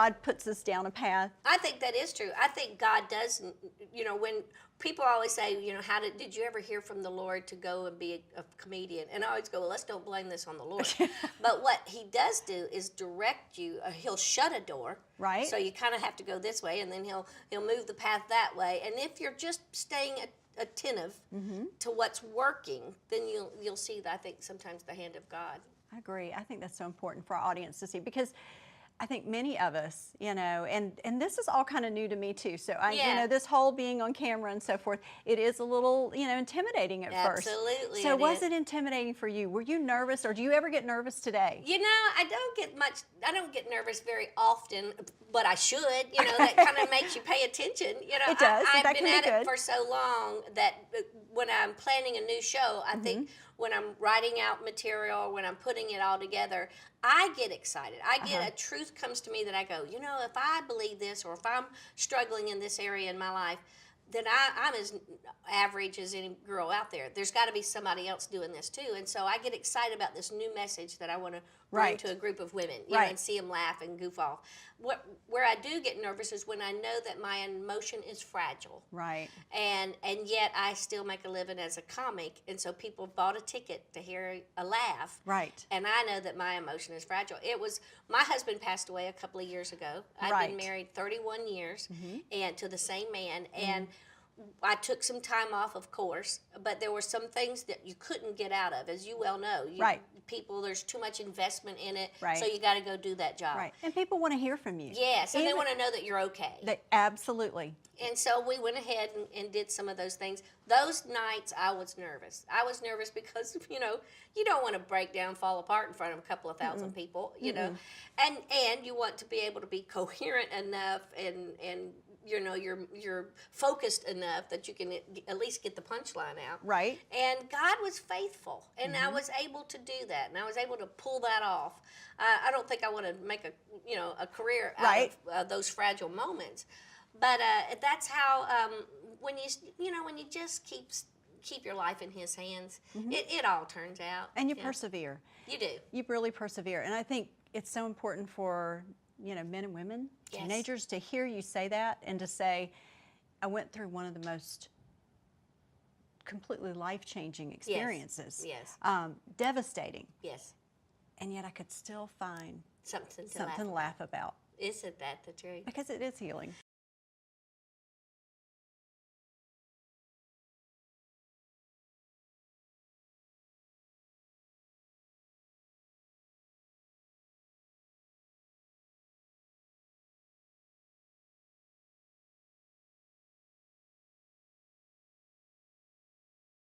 God puts us down a path. I think that is true. I think God does, when people always say, did you ever hear from the Lord to go and be a comedian? And I always go, well, let's don't blame this on the Lord. But what he does do is direct you. He'll shut a door. Right. So you kind of have to go this way, and then he'll move the path that way. And if you're just staying attentive to what's working, then you'll see, I think, sometimes the hand of God. I agree. I think that's so important for our audience to see, because I think many of us, and this is all kind of new to me too. So this whole being on camera and so forth, it is a little, intimidating at first. Absolutely. So was it intimidating for you? Were you nervous, or do you ever get nervous today? I don't get nervous very often, but I should. That kind of makes you pay attention. It does. I've that been can at be good. it for so long that when I'm planning a new show, I think when I'm writing out material, when I'm putting it all together, I get excited. I get a truth comes to me that I go, if I believe this, or if I'm struggling in this area in my life, then I'm as average as any girl out there. There's got to be somebody else doing this too. And so I get excited about this new message that I want to bring to a group of women, and see them laugh and goof off. Where I do get nervous is when I know that my emotion is fragile. Right. And yet I still make a living as a comic, and so people bought a ticket to hear a laugh. Right. And I know that my emotion is fragile. My husband passed away a couple of years ago. I've been married 31 years and to the same man, and I took some time off, of course, but there were some things that you couldn't get out of, as you well know. People, there's too much investment in it, so you got to go do that job. Right, and people want to hear from you. Yes, and they want to know that you're okay. Absolutely. And so we went ahead and did some of those things. Those nights I was nervous. I was nervous because, you don't want to break down, fall apart in front of a couple of thousand people, and you want to be able to be coherent enough and you're focused enough that you can at least get the punchline out. Right. And God was faithful, and I was able to do that, and I was able to pull that off. I don't think I want to make a career out of those fragile moments, but that's how when you just keep your life in His hands, it all turns out. And you persevere. You do. You really persevere, and I think it's so important for men and women, teenagers, to hear you say that, and to say, I went through one of the most completely life-changing experiences. Yes. Devastating. Yes. And yet I could still find something to laugh about. Isn't that the truth? Because it is healing.